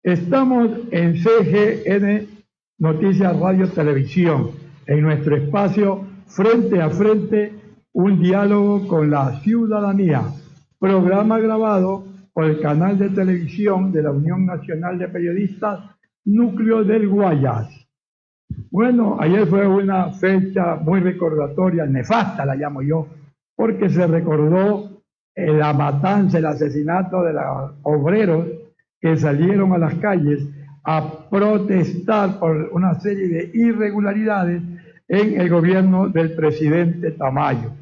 Estamos en CGN Noticias Radio Televisión, en nuestro espacio Frente a Frente, un diálogo con la ciudadanía, programa grabado por el canal de televisión de la Unión Nacional de Periodistas, Núcleo del Guayas. Bueno, ayer fue una fecha muy recordatoria, nefasta la llamo yo, porque se recordó la matanza, el asesinato de los obreros que salieron a las calles a protestar por una serie de irregularidades en el gobierno del presidente Tamayo.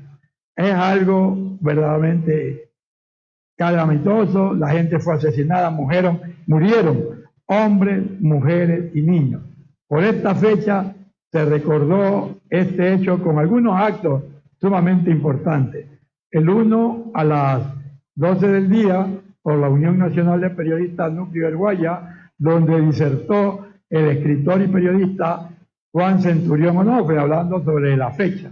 Es algo verdaderamente calamitoso, la gente fue asesinada, murieron hombres, mujeres y niños. Por esta fecha se recordó este hecho con algunos actos sumamente importantes. El uno a las 12 del día por la Unión Nacional de Periodistas Núcleo del Guaya, donde disertó el escritor y periodista Juan Centurión Onofre, hablando sobre la fecha.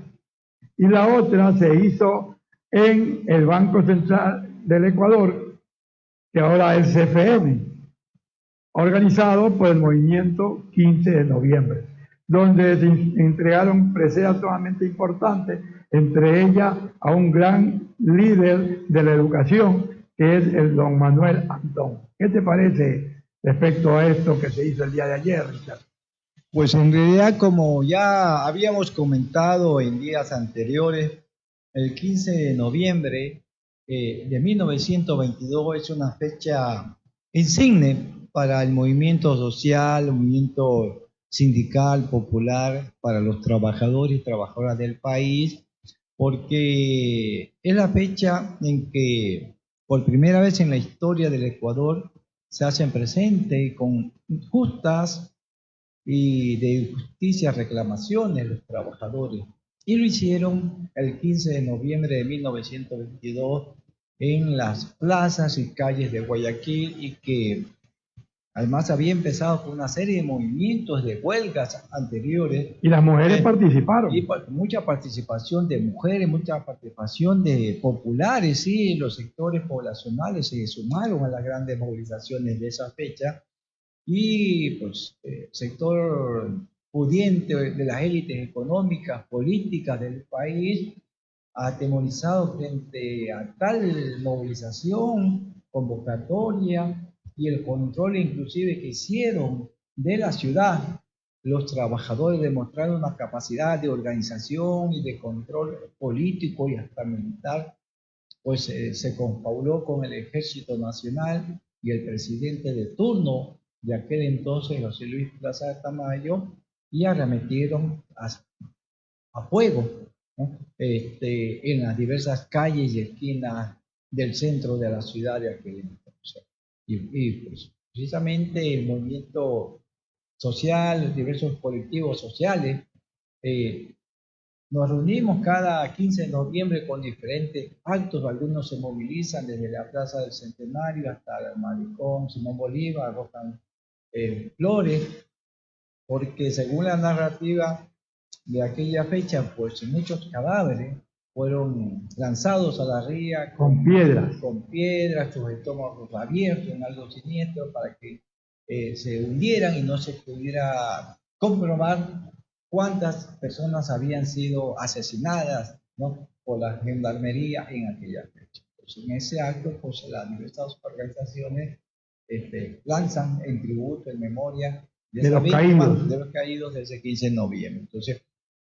Y la otra se hizo en el Banco Central del Ecuador, que ahora es CFM, organizado por el movimiento 15 de noviembre, donde se entregaron preseas sumamente importantes, entre ellas a un gran líder de la educación, que es el don Manuel Antón. ¿Qué te parece respecto a esto que se hizo el día de ayer, Richard? Pues en realidad, como ya habíamos comentado en días anteriores, el 15 de noviembre de 1922 es una fecha insigne para el movimiento social, el movimiento sindical, popular, para los trabajadores y trabajadoras del país, porque es la fecha en que por primera vez en la historia del Ecuador se hacen presente con justas y de justicia reclamaciones los trabajadores. Y lo hicieron el 15 de noviembre de 1922 en las plazas y calles de Guayaquil, y que además había empezado con una serie de movimientos de huelgas anteriores. Y las mujeres participaron. Y mucha participación de mujeres, mucha participación de populares, sí, los sectores poblacionales se sumaron a las grandes movilizaciones de esa fecha. Y pues sector pudiente de las élites económicas, políticas del país, atemorizado frente a tal movilización, convocatoria y el control inclusive que hicieron de la ciudad, los trabajadores demostraron una capacidad de organización y de control político y hasta militar, pues se confabuló con el Ejército Nacional y el presidente de turno de aquel entonces, José Luis Plaza Tamayo, y arremetieron a fuego, ¿no? En las diversas calles y esquinas del centro de la ciudad de aquel entonces. Y pues, precisamente el movimiento social, diversos colectivos sociales, nos reunimos cada 15 de noviembre con diferentes actos. Algunos se movilizan desde la Plaza del Centenario hasta el Malecón Simón Bolívar, arrojan flores, porque según la narrativa de aquella fecha, pues muchos cadáveres fueron lanzados a la ría con piedras, sus estómagos abiertos en algo siniestro para que se hundieran y no se pudiera comprobar cuántas personas habían sido asesinadas, ¿no?, por la gendarmería en aquella fecha. Pues en ese acto, pues las diversas organizaciones lanzan en tributo, en memoria de los caídos de ese 15 de noviembre. Entonces,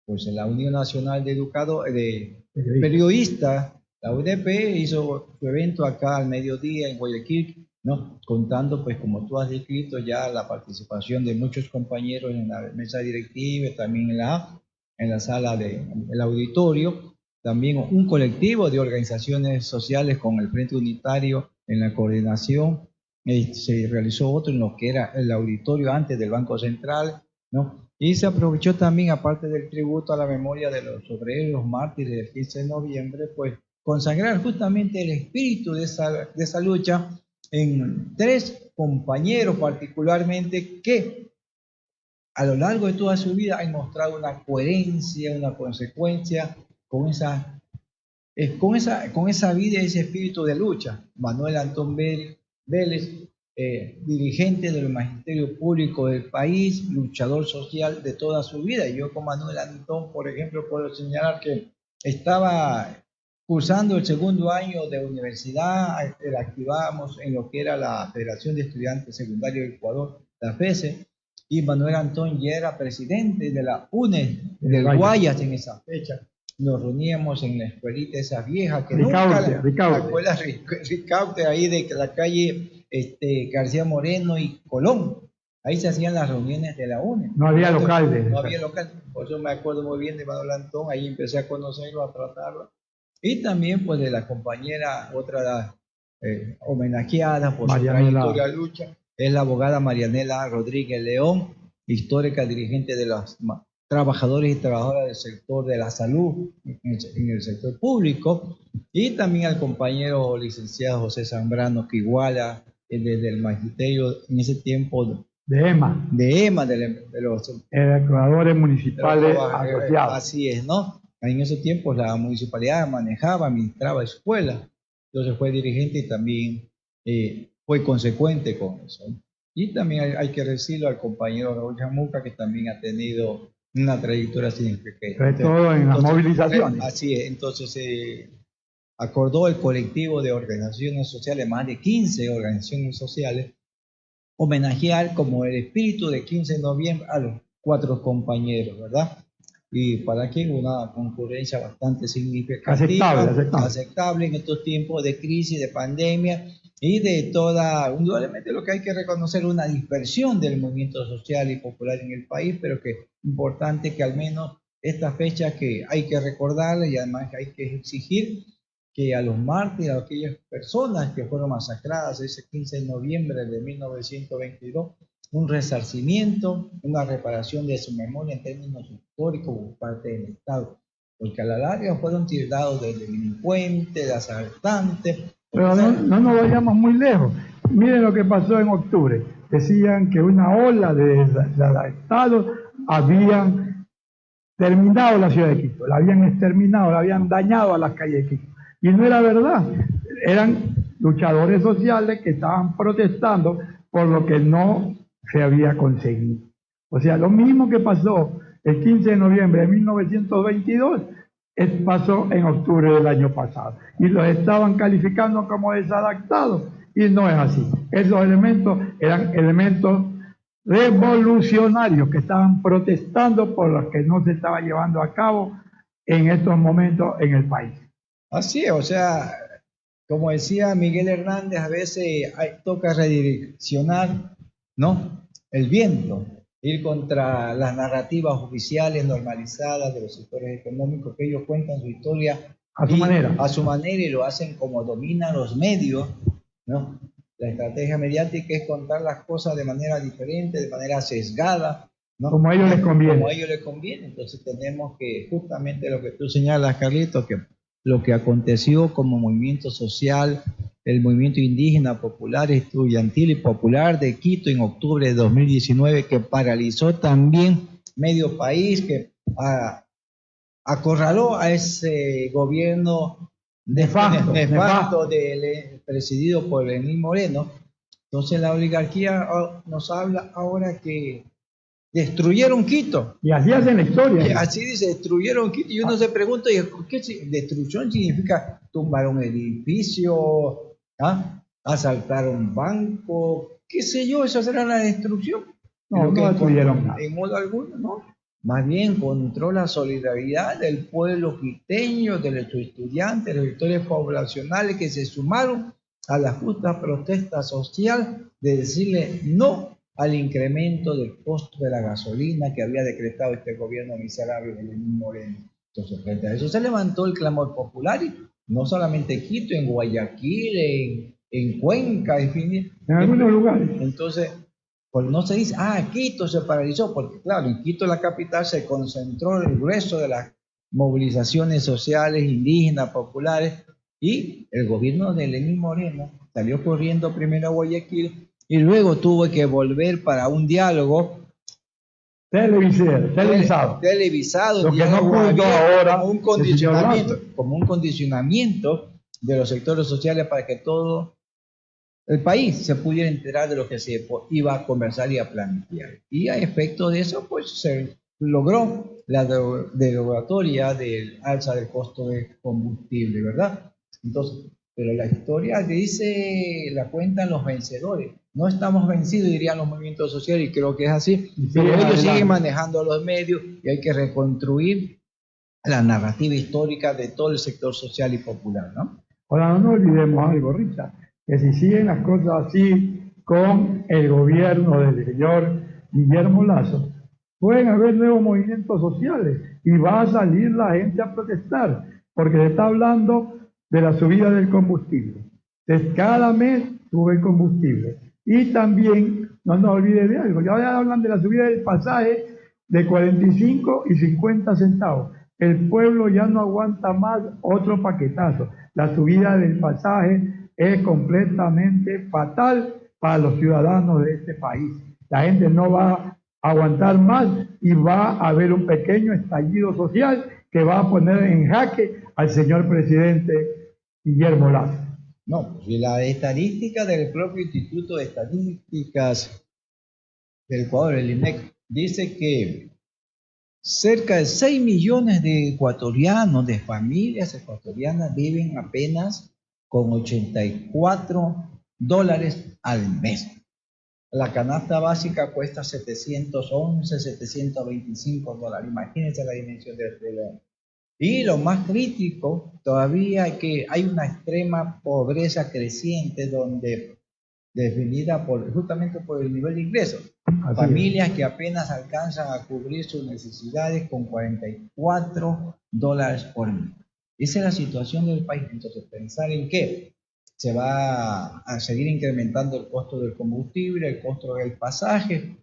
pues la Unión Nacional de Periodistas, la UNP, hizo su evento acá al mediodía en Guayaquil, ¿no?, contando, pues como tú has descrito, ya la participación de muchos compañeros en la mesa directiva, también en la sala del auditorio, también un colectivo de organizaciones sociales con el Frente Unitario en la coordinación. Se realizó otro en lo que era el auditorio antes del Banco Central, ¿no? Y se aprovechó también, aparte del tributo a la memoria de los obreros, los mártires del 15 de noviembre, pues consagrar justamente el espíritu de esa lucha en tres compañeros particularmente que a lo largo de toda su vida han mostrado una coherencia, una consecuencia con esa vida y ese espíritu de lucha. Manuel Antón Vélez, dirigente del magisterio público del país, luchador social de toda su vida. Yo con Manuel Antón, por ejemplo, puedo señalar que estaba cursando el segundo año de universidad, activábamos en lo que era la Federación de Estudiantes Secundarios del Ecuador, la FESE, y Manuel Antón ya era presidente de la UNE del Guayas en esa fecha. Nos reuníamos en la escuelita esa vieja que Ricaurte, la escuela Ricaurte, ahí de la calle García Moreno y Colón. Ahí se hacían las reuniones de la UNE. No había local. No había local. Por eso me acuerdo muy bien de Manuel Antón. Ahí empecé a conocerlo, a tratarlo. Y también pues de la compañera, otra homenajeada por su trayectoria de lucha, es la abogada Marianela Rodríguez León, histórica dirigente de los trabajadores y trabajadoras del sector de la salud en el sector público, y también al compañero licenciado José Zambrano Quiguala, desde el magisterio en ese tiempo de EMA, de los ecuadores municipales asociados. Así es, ¿no? En ese tiempo la municipalidad manejaba, administraba escuelas, entonces fue dirigente y también fue consecuente con eso. Y también hay que decirlo al compañero Raúl Chamuca, que también ha tenido una trayectoria significativa. Sobre todo en las movilizaciones. Así es, entonces acordó el colectivo de organizaciones sociales, más de 15 organizaciones sociales, homenajear como el espíritu de 15 de noviembre a los 4 compañeros, ¿verdad? Y para que una concurrencia bastante significativa, aceptable en estos tiempos de crisis, de pandemia y de toda, indudablemente lo que hay que reconocer, una dispersión del movimiento social y popular en el país, pero que es importante que al menos esta fecha que hay que recordarle, y además hay que exigir que a los mártires, a aquellas personas que fueron masacradas ese 15 de noviembre de 1922, un resarcimiento, una reparación de su memoria en términos históricos por parte del Estado, porque a la larga fueron tildados de delincuentes, de asaltantes. Pero no nos vayamos muy lejos. Miren lo que pasó en octubre. Decían que una ola de Estado habían terminado la ciudad de Quito, la habían exterminado, la habían dañado a las calles de Quito. Y no era verdad. Eran luchadores sociales que estaban protestando por lo que no se había conseguido. O sea, lo mismo que pasó el 15 de noviembre de 1922, pasó en octubre del año pasado. Y los estaban calificando como desadaptados. Y no es así. Esos elementos eran elementos revolucionarios que estaban protestando por lo que no se estaba llevando a cabo en estos momentos en el país. Así es, o sea, como decía Miguel Hernández, a veces toca redireccionar, ¿no?, el viento, ir contra las narrativas oficiales normalizadas de los sectores económicos, que ellos cuentan su historia a su manera y lo hacen como dominan los medios, ¿no? La estrategia mediática es contar las cosas de manera diferente, de manera sesgada, ¿no? Como a ellos les conviene. Como a ellos les conviene. Entonces tenemos que, justamente lo que tú señalas, Carlitos, que lo que aconteció como movimiento social, el movimiento indígena, popular, estudiantil y popular de Quito en octubre de 2019, que paralizó también medio país, que acorraló a ese gobierno nefasto presidido por Lenín Moreno. Entonces la oligarquía nos habla ahora que destruyeron Quito. Y así hacen la historia. Y así dice, destruyeron Quito. Y uno se pregunta, ¿qué destrucción significa? Tumbar un edificio, asaltar un banco, qué sé yo, eso será la destrucción. No destruyeron nada. En modo alguno, no. Más bien encontró la solidaridad del pueblo quiteño, de los estudiantes, de los sectores poblacionales que se sumaron a la justa protesta social de decirle no al incremento del costo de la gasolina que había decretado este gobierno miserable de Lenín Moreno. Entonces, frente a eso se levantó el clamor popular, y no solamente en Quito, en Guayaquil, en Cuenca, en fin. En algunos lugares. Entonces, pues no se dice, Quito se paralizó, porque claro, en Quito, la capital, se concentró el grueso de las movilizaciones sociales, indígenas, populares, y el gobierno de Lenín Moreno salió corriendo primero a Guayaquil y luego tuvo que volver para un diálogo televisado, lo que no pudo ahora, como un condicionamiento de los sectores sociales para que todo el país se pudiera enterar de lo que se iba a conversar y a plantear. Y a efecto de eso, pues se logró la derogatoria del alza del costo de combustible, ¿verdad? Entonces, pero la historia dice, la cuentan los vencedores. No estamos vencidos, dirían los movimientos sociales, y creo que es así. Pero ellos siguen manejando los medios y hay que reconstruir la narrativa histórica de todo el sector social y popular, ¿no? Ahora, no nos olvidemos algo, Richard, que si siguen las cosas así con el gobierno del señor Guillermo Lasso, pueden haber nuevos movimientos sociales y va a salir la gente a protestar, porque se está hablando de la subida del combustible. Entonces, cada mes sube el combustible. Y también, no nos olvidemos de algo, ya hablan de la subida del pasaje de 45 y 50 centavos. El pueblo ya no aguanta más otro paquetazo. La subida del pasaje es completamente fatal para los ciudadanos de este país. La gente no va a aguantar más y va a haber un pequeño estallido social que va a poner en jaque al señor presidente Guillermo Lasso. No, pues la estadística del propio Instituto de Estadísticas del Ecuador, el INEC, dice que cerca de 6 millones de ecuatorianos, de familias ecuatorianas, viven apenas con $84 al mes. La canasta básica cuesta $711, $725. Imagínense la dimensión del problema. Y lo más crítico, todavía que hay una extrema pobreza creciente donde definida justamente por el nivel de ingresos. Familias que apenas alcanzan a cubrir sus necesidades con $44 por mes. Esa es la situación del país. Entonces, pensar en que se va a seguir incrementando el costo del combustible, el costo del pasaje,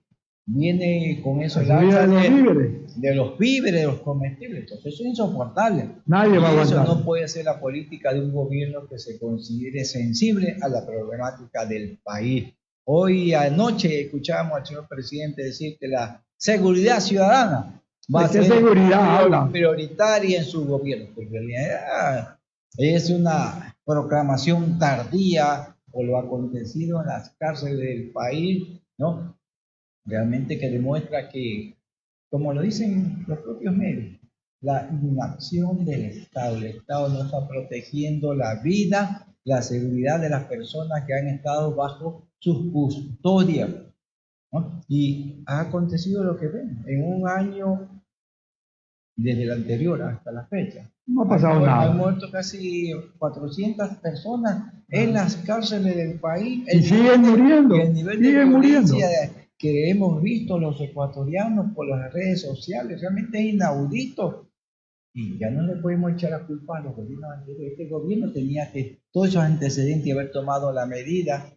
viene con eso el alza de los víveres, de los comestibles. Entonces, eso es insoportable. Nadie va a aguantar. Eso no puede ser la política de un gobierno que se considere sensible a la problemática del país. Hoy anoche escuchábamos al señor presidente decir que la seguridad ciudadana va a ser prioritaria en su gobierno. Porque en realidad es una proclamación tardía por lo acontecido en las cárceles del país, ¿no? Realmente que demuestra que, como lo dicen los propios medios, la inacción del Estado. El Estado no está protegiendo la vida, la seguridad de las personas que han estado bajo su custodia, ¿no? Y ha acontecido lo que ven en un año desde el anterior hasta la fecha. No ha pasado nada. Han muerto casi 400 personas en las cárceles del país. Y siguen muriendo. Y el nivel de violencia que hemos visto los ecuatorianos por las redes sociales realmente es inaudito. Y ya no le podemos echar la culpa a los gobiernos anteriores. Este gobierno tenía que todos esos antecedentes y haber tomado la medida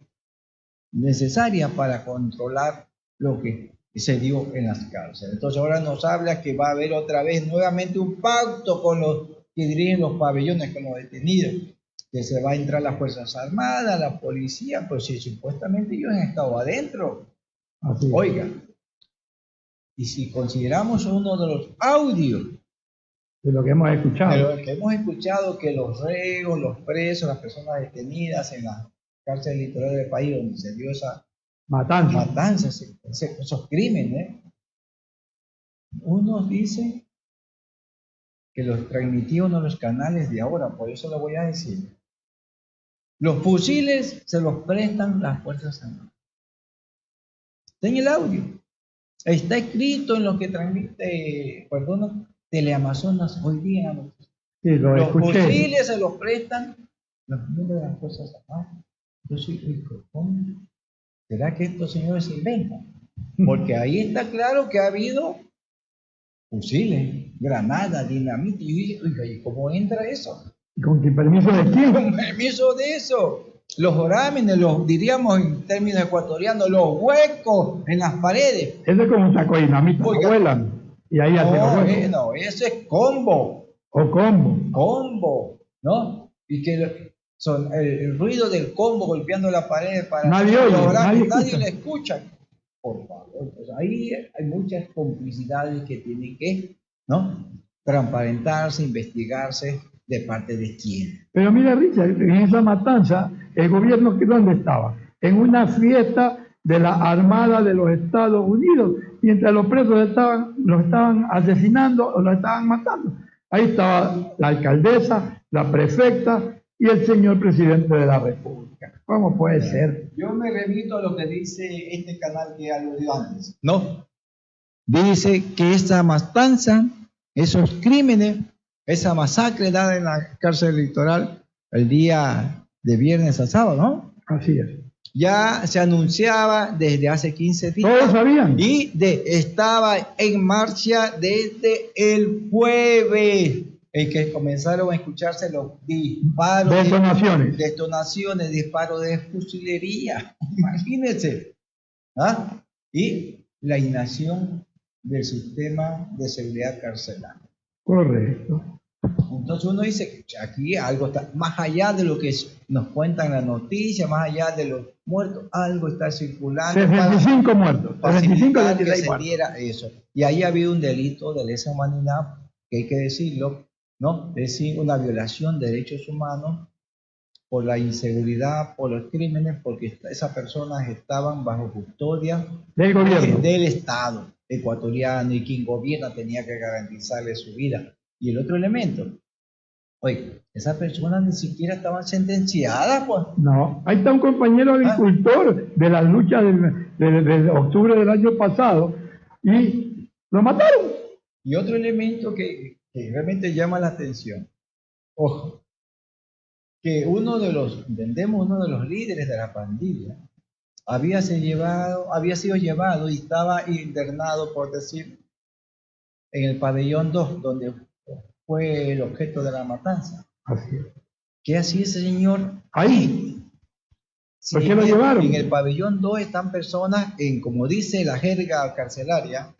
necesaria para controlar lo que se dio en las cárceles. Entonces ahora nos habla que va a haber otra vez nuevamente un pacto con los que dirigen los pabellones, con los detenidos, que se va a entrar las Fuerzas Armadas, la policía, pues si supuestamente ellos han estado adentro. Así. Oiga, y si consideramos uno de los audios de lo que hemos escuchado, que los reos, los presos, las personas detenidas en las cárceles litorales del país donde se dio esa matanza, esos crímenes, unos dicen que los transmitió uno de los canales de ahora, por eso lo voy a decir. Los fusiles se los prestan las Fuerzas Armadas. Está en el audio. Está escrito en lo que transmite, Teleamazonas hoy día. Sí, los fusiles se los prestan los miembros de las Fuerzas Armadas. Yo soy rico. ¿Cómo? ¿Será que estos señores se inventan? Porque ahí está claro que ha habido fusiles, granadas, dinamita. Y yo dije, oiga, ¿y cómo entra eso? ¿Con qué permiso de quién? Con permiso de eso. Los orámenes, los diríamos en términos ecuatorianos, los huecos en las paredes. Eso es como un saco de dinamita, vuelan. Y ahí hacen los huecos. No, eso es combo. O combo. Combo, ¿no? Y que son el ruido del combo golpeando la pared para nadie le escucha. Por favor, pues ahí hay muchas complicidades que tienen que, ¿no?, transparentarse, investigarse ¿De parte de quién? Pero mira, Richard, en esa matanza, el gobierno, ¿dónde estaba? En una fiesta de la Armada de los Estados Unidos, mientras los presos los estaban asesinando o los estaban matando. Ahí estaba la alcaldesa, la prefecta y el señor presidente de la República. ¿Cómo puede ser? Yo me remito a lo que dice este canal que aludió antes. No. Dice que esta matanza, esos crímenes, esa masacre dada en la cárcel electoral el día de viernes a sábado, ¿no? Así es. Ya se anunciaba desde hace 15 días. Todos sabían. Y estaba en marcha desde el jueves, en que comenzaron a escucharse los disparos. Detonaciones, disparos de fusilería. Imagínense. ¿Ah? Y la inacción del sistema de seguridad carcelaria. Correcto. Entonces uno dice, aquí algo está, más allá de lo que nos cuentan las noticias, más allá de los muertos, algo está circulando. 65 muertos. 65 que se diera eso. Y ahí ha habido un delito de lesa humanidad, que hay que decirlo, ¿no? Es decir, una violación de derechos humanos por la inseguridad, por los crímenes, porque esas personas estaban bajo custodia del gobierno, del Estado ecuatoriano, y quien gobierna tenía que garantizarle su vida. Y el otro elemento, oye, esas personas ni siquiera estaban sentenciadas, pues. No, ahí está un compañero agricultor de la lucha de octubre del año pasado y lo mataron. Y otro elemento que realmente llama la atención, ojo, que uno de los líderes de la pandilla había sido llevado y estaba internado, por decir, en el pabellón 2, donde fue el objeto de la matanza. Así es. ¿Qué hacía ese señor ahí? Sí, ¿Por qué lo llevaron? En el pabellón 2 están personas, como dice la jerga carcelaria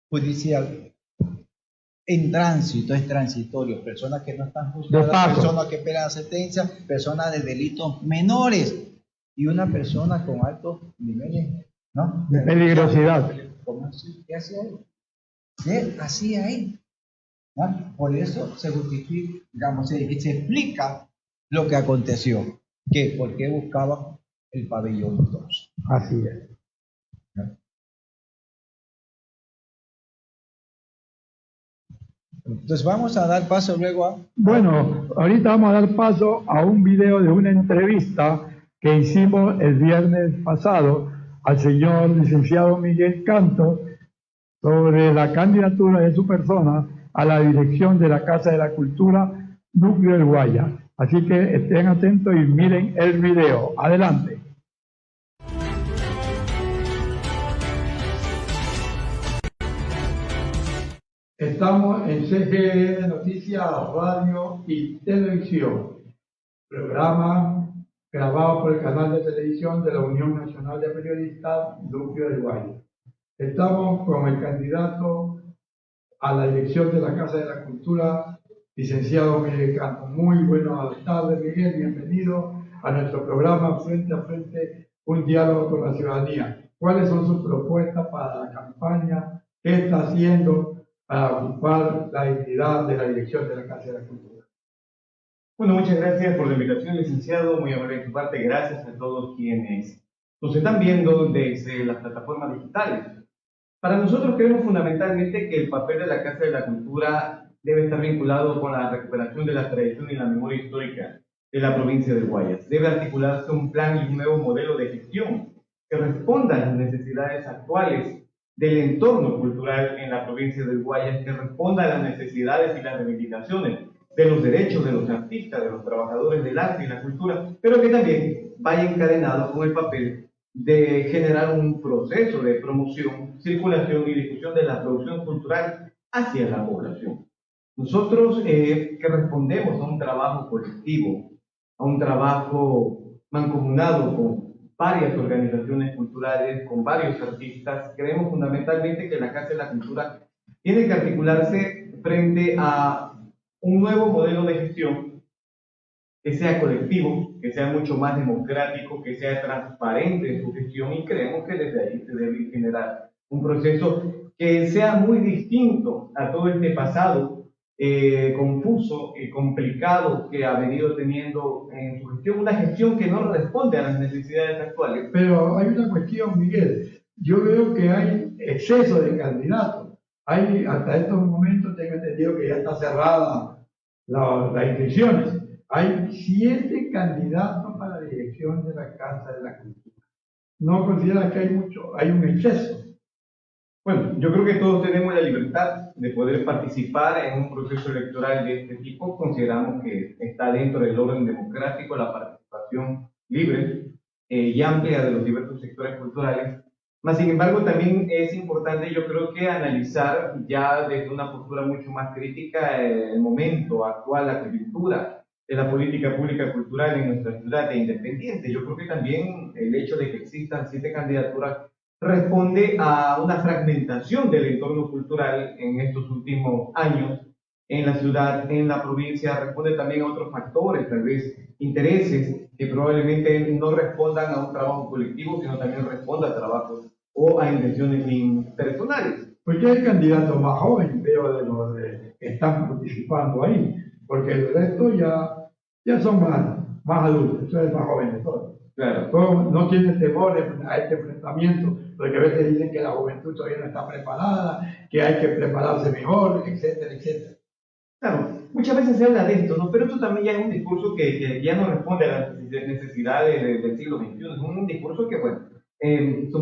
judicial, en tránsito, es transitorio, personas que no están juzgadas, personas que esperan sentencia, personas de delitos menores y una persona con altos niveles, ¿no?, de peligrosidad. ¿Cómo así? ¿Qué hacía ahí? ¿Qué hacía ahí? ¿No? Por eso se justifica, digamos, se explica lo que aconteció, que por qué buscaba el pabellón 2. Así es. ¿No? Entonces vamos a dar paso luego a... Bueno, ahorita vamos a dar paso a un video de una entrevista que hicimos el viernes pasado al señor licenciado Miguel Canto sobre la candidatura de su persona a la dirección de la Casa de la Cultura Núcleo del Guaya. Así que estén atentos y miren el video. Adelante. Estamos en CGN Noticias, Radio y Televisión, programa grabado por el canal de televisión de la Unión Nacional de Periodistas Núcleo del Guaya. Estamos con el candidato a la dirección de la Casa de la Cultura, licenciado Miguel Canto. Muy buenas tardes, Miguel, bienvenido a nuestro programa Frente a Frente, un diálogo con la ciudadanía. ¿Cuáles son sus propuestas para la campaña? ¿Qué está haciendo para ocupar la dignidad de la dirección de la Casa de la Cultura? Bueno, muchas gracias por la invitación, licenciado, muy amable de tu parte. Gracias a todos quienes nos están viendo desde las plataformas digitales. Para nosotros creemos fundamentalmente que el papel de la Casa de la Cultura debe estar vinculado con la recuperación de la tradición y la memoria histórica de la provincia de Guayas. Debe articularse un plan y un nuevo modelo de gestión que responda a las necesidades actuales del entorno cultural en la provincia de Guayas, que responda a las necesidades y las reivindicaciones de los derechos de los artistas, de los trabajadores del arte y la cultura, pero que también vaya encadenado con el papel de generar un proceso de promoción, circulación y difusión de la producción cultural hacia la población. Nosotros que respondemos a un trabajo colectivo, a un trabajo mancomunado con varias organizaciones culturales, con varios artistas, creemos fundamentalmente que la Casa de la Cultura tiene que articularse frente a un nuevo modelo de gestión que sea colectivo, que sea mucho más democrático, que sea transparente en su gestión, y creemos que desde ahí se debe generar un proceso que sea muy distinto a todo este pasado confuso y complicado que ha venido teniendo en su gestión, una gestión que no responde a las necesidades actuales. Pero hay una cuestión, Miguel. Yo veo que hay exceso de candidatos. Hay, hasta estos momentos tengo entendido que ya está cerrada las inscripciones. Hay 7 candidatos para la dirección de la Casa de la Cultura. ¿No considera que hay un exceso? Bueno, yo creo que todos tenemos la libertad de poder participar en un proceso electoral de este tipo. Consideramos que está dentro del orden democrático la participación libre y amplia de los diversos sectores culturales. Mas, sin embargo, también es importante, yo creo que analizar ya desde una postura mucho más crítica el momento actual, la coyuntura de la política pública cultural en nuestra ciudad e independiente. Yo creo que también el hecho de que existan 7 candidaturas responde a una fragmentación del entorno cultural en estos últimos años en la ciudad, en la provincia, responde también a otros factores, tal vez intereses que probablemente no respondan a un trabajo colectivo, sino también responda a trabajos o a intenciones personales. Porque hay candidatos más jóvenes, veo de los que están participando ahí, porque el resto ya son más adultos, son más jóvenes todos. Claro. Todos no tienen temor a este enfrentamiento, porque a veces dicen que la juventud todavía no está preparada, que hay que prepararse mejor, etcétera, etcétera. Claro, muchas veces se habla de esto, ¿no? Pero esto también ya es un discurso que ya no responde a las necesidades del siglo XXI. Es un discurso que, bueno,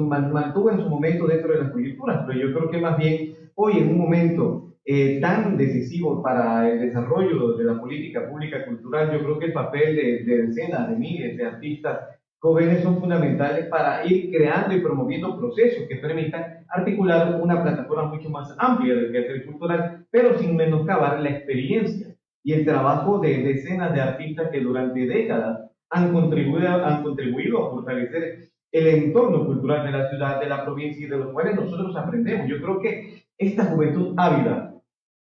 mantuvo en su momento dentro de las coyunturas, pero yo creo que más bien hoy, en un momento tan decisivo para el desarrollo de la política pública cultural, yo creo que el papel de decenas de miles de artistas jóvenes son fundamentales para ir creando y promoviendo procesos que permitan articular una plataforma mucho más amplia del quehacer cultural, pero sin menoscabar la experiencia y el trabajo de decenas de artistas que durante décadas han contribuido a fortalecer el entorno cultural de la ciudad, de la provincia y de los cuales nosotros aprendemos. Yo creo que esta juventud ávida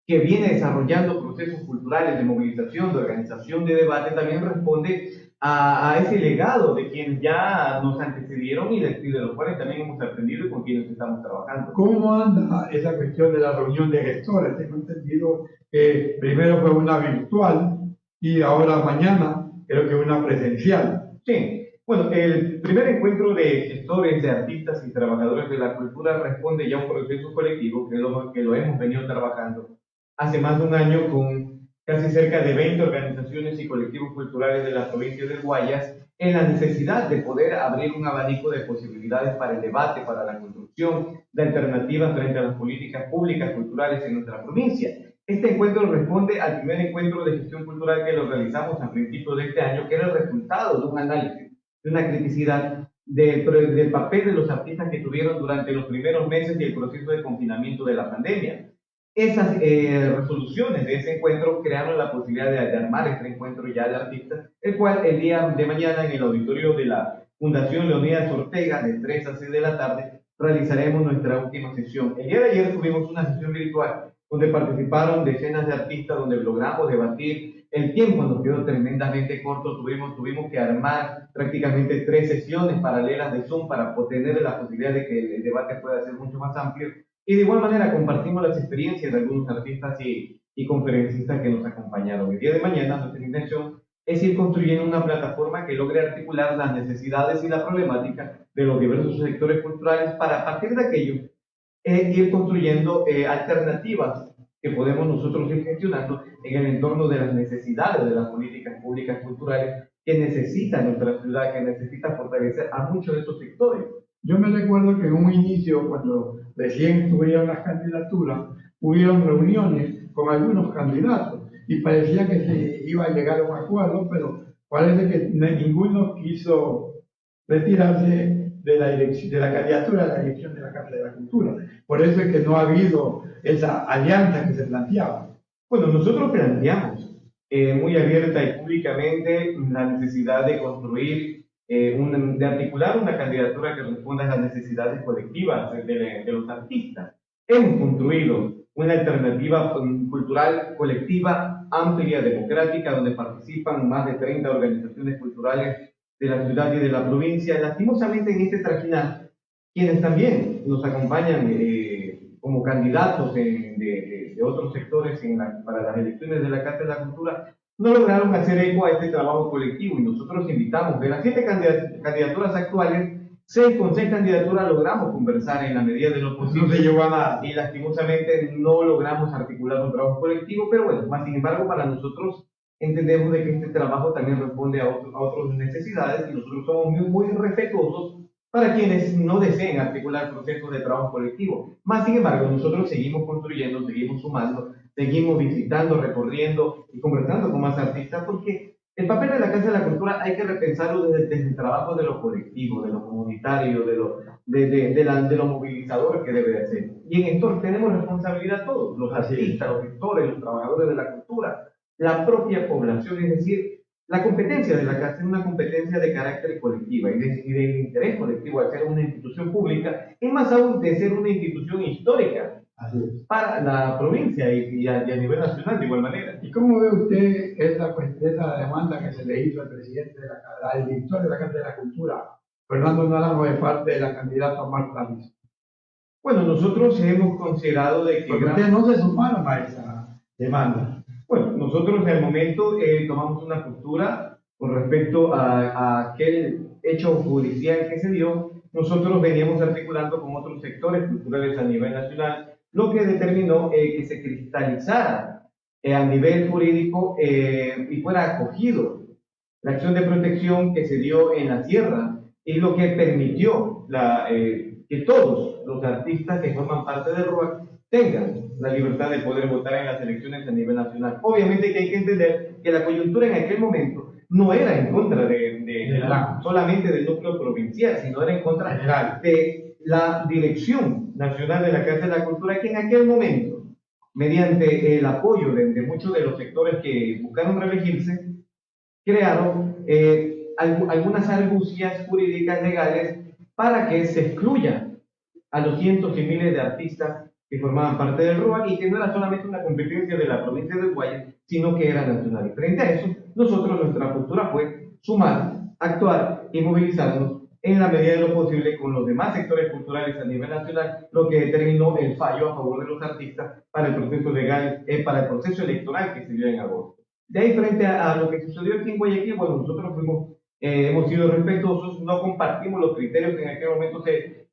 que viene desarrollando procesos culturales de movilización, de organización, de debate, también responde a ese legado de quienes ya nos antecedieron y de los cuales también hemos aprendido y con quienes estamos trabajando. ¿Cómo anda esa cuestión de la reunión de gestores? Tengo entendido que primero fue una virtual y ahora mañana creo que una presencial. Sí, bueno, el primer encuentro de gestores, de artistas y trabajadores de la cultura responde ya a un proceso colectivo que lo hemos venido trabajando hace más de un año con casi cerca de 20 organizaciones y colectivos culturales de la provincia del Guayas, en la necesidad de poder abrir un abanico de posibilidades para el debate, para la construcción de alternativas frente a las políticas públicas culturales en nuestra provincia. Este encuentro responde al primer encuentro de gestión cultural que lo realizamos a principios de este año, que era el resultado de un análisis, de una criticidad del papel de los artistas que tuvieron durante los primeros meses y el proceso de confinamiento de la pandemia. Esas resoluciones de ese encuentro crearon la posibilidad de armar este encuentro ya de artistas, el cual el día de mañana en el auditorio de la Fundación Leonidas Ortega, de 3 a 6 de la tarde, realizaremos nuestra última sesión. El día de ayer tuvimos una sesión virtual donde participaron decenas de artistas, donde logramos debatir. El tiempo nos quedó tremendamente corto, tuvimos que armar prácticamente 3 sesiones paralelas de Zoom para tener la posibilidad de que el debate pueda ser mucho más amplio. Y de igual manera compartimos las experiencias de algunos artistas y conferencistas que nos acompañaron. El día de mañana nuestra intención es ir construyendo una plataforma que logre articular las necesidades y la problemática de los diversos sectores culturales para, a partir de aquello, ir construyendo alternativas que podemos nosotros ir gestionando en el entorno de las necesidades de las políticas públicas culturales que necesita nuestra ciudad, que necesita fortalecer a muchos de estos sectores. Yo me recuerdo que en un inicio, cuando recién estuvieron las candidaturas, hubieron reuniones con algunos candidatos y parecía que se iba a llegar a un acuerdo, pero parece que ninguno quiso retirarse de la candidatura a la dirección de la Casa de la Cultura. Por eso es que no ha habido esa alianza que se planteaba. Bueno, nosotros planteamos muy abierta y públicamente la necesidad de construir, de articular una candidatura que responda a las necesidades colectivas de los artistas. Hemos construido una alternativa cultural colectiva, amplia, democrática, donde participan más de 30 organizaciones culturales de la ciudad y de la provincia. Lastimosamente en este trajinar, quienes también nos acompañan como candidatos de de otros sectores para las elecciones de la Casa de la Cultura no lograron hacer eco a este trabajo colectivo y nosotros invitamos, de las 7 candidaturas actuales, 6 con 6 candidaturas logramos conversar en la medida de lo posible. No se llegó a nada. Y lastimosamente no logramos articular un trabajo colectivo, pero bueno, más sin embargo para nosotros entendemos de que este trabajo también responde a otras necesidades y nosotros somos muy respetuosos para quienes no deseen articular procesos de trabajo colectivo. Más sin embargo, nosotros seguimos construyendo, seguimos sumando, seguimos visitando, recorriendo y conversando con más artistas, porque el papel de la Casa de la Cultura hay que repensarlo desde el trabajo de lo colectivo, de lo comunitario, de lo movilizador que debe de ser. Y en entonces tenemos responsabilidad todos, los artistas, los gestores, los trabajadores de la cultura, la propia población, es decir, la competencia de la Casa es una competencia de carácter colectivo y de interés colectivo al ser una institución pública, y más aún de ser una institución histórica para la provincia y a nivel nacional de igual manera. ¿Y cómo ve usted esa demanda que se le hizo al presidente al director de la Casa de la Cultura, Fernando Naranjo, de parte de la candidata Marta Liz? Bueno, nosotros hemos considerado de que... Porque ustedes no se sumaron a esa demanda. Bueno, nosotros en el momento tomamos una postura con respecto a aquel hecho judicial que se dio. Nosotros veníamos articulando con otros sectores culturales a nivel nacional, lo que determinó que se cristalizara a nivel jurídico y fuera acogido la acción de protección que se dio en la sierra, y lo que permitió que todos los artistas que forman parte del RUAC tengan la libertad de poder votar en las elecciones a nivel nacional. Obviamente que hay que entender que la coyuntura en aquel momento no era en contra solamente del núcleo provincial, sino era en contra de la Dirección Nacional de la Casa de la Cultura, que en aquel momento, mediante el apoyo de muchos de los sectores que buscaron reelegirse, crearon algunas argucias jurídicas legales para que se excluya a los cientos y miles de artistas que formaban parte del RUAC, y que no era solamente una competencia de la provincia del Guayas, sino que era nacional. Y frente a eso, nosotros, nuestra postura fue sumar, actuar y movilizarnos en la medida de lo posible con los demás sectores culturales a nivel nacional, lo que determinó el fallo a favor de los artistas para el proceso legal, para el proceso electoral que se dio en agosto. De ahí, frente a lo que sucedió aquí en Guayaquil, bueno, nosotros hemos sido respetuosos, no compartimos los criterios que en aquel momento se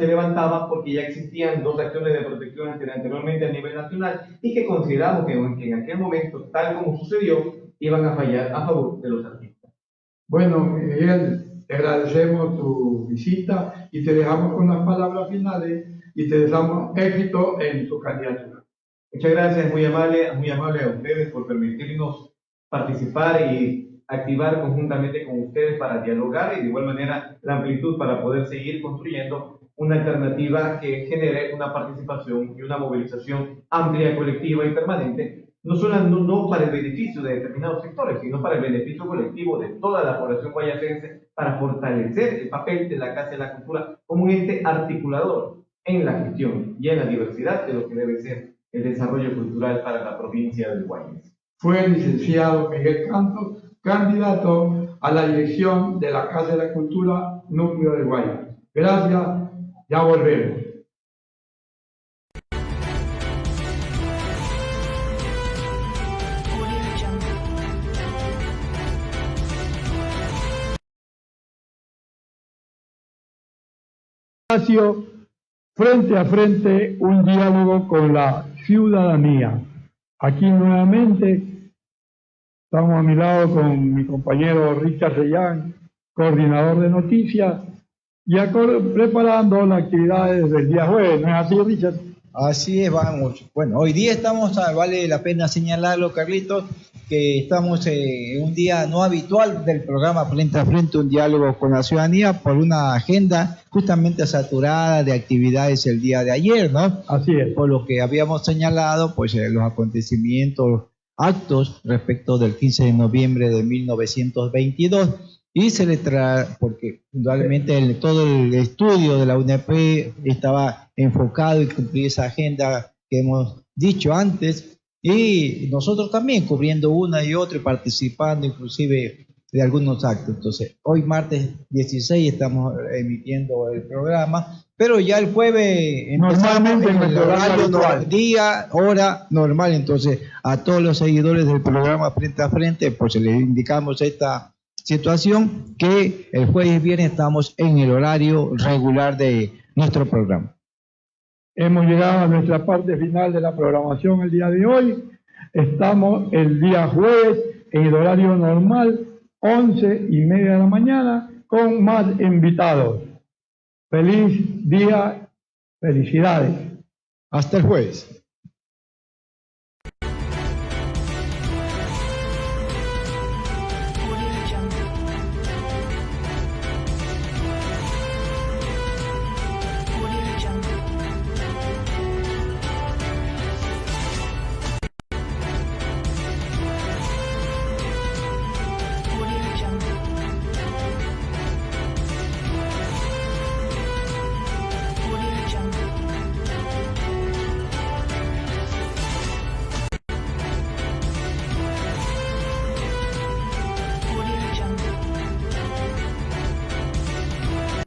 levantaban, porque ya existían 2 acciones de protección anteriormente a nivel nacional, y que consideramos que en aquel momento, tal como sucedió, iban a fallar a favor de los artistas. Bueno, Miguel, te agradecemos tu visita y te dejamos con las palabras finales y te deseamos éxito en tu candidatura. Muchas gracias, muy amable a ustedes por permitirnos participar y activar conjuntamente con ustedes para dialogar, y de igual manera la amplitud para poder seguir construyendo una alternativa que genere una participación y una movilización amplia, colectiva y permanente, no para el beneficio de determinados sectores, sino para el beneficio colectivo de toda la población guayacense, para fortalecer el papel de la Casa de la Cultura como un ente articulador en la gestión y en la diversidad de lo que debe ser el desarrollo cultural para la provincia del Guayas. Fue el licenciado Miguel Cantos, candidato a la dirección de la Casa de la Cultura Núcleo de Guayas. Gracias, ya volvemos. Frente a frente, un diálogo con la ciudadanía. Aquí nuevamente estamos a mi lado con mi compañero Richard Reyán, coordinador de noticias, ya preparando las actividades del día jueves. ¿No es así, Richard? Así es, vamos. Bueno, hoy día estamos, vale la pena señalarlo, Carlitos, que estamos en un día no habitual del programa Frente a Frente, un diálogo con la ciudadanía, por una agenda justamente saturada de actividades el día de ayer, ¿no? Así es. Por lo que habíamos señalado, pues los acontecimientos, actos respecto del 15 de noviembre de 1922, y se le trae, porque indudablemente todo el estudio de la UNEP estaba enfocado en cumplir esa agenda que hemos dicho antes, y nosotros también cubriendo una y otra y participando inclusive de algunos actos. Entonces, hoy martes 16 estamos emitiendo el programa, pero ya el jueves Normalmente en el nuestro horario habitual. día, hora normal. Entonces, a todos los seguidores del programa Frente a Frente, pues les indicamos esta situación, que el jueves y viernes estamos en el horario regular de nuestro programa. Hemos llegado a nuestra parte final de la programación el día de hoy. Estamos el día jueves en el horario normal, 11:30 de la mañana, con más invitados. Feliz día, felicidades. Hasta el jueves.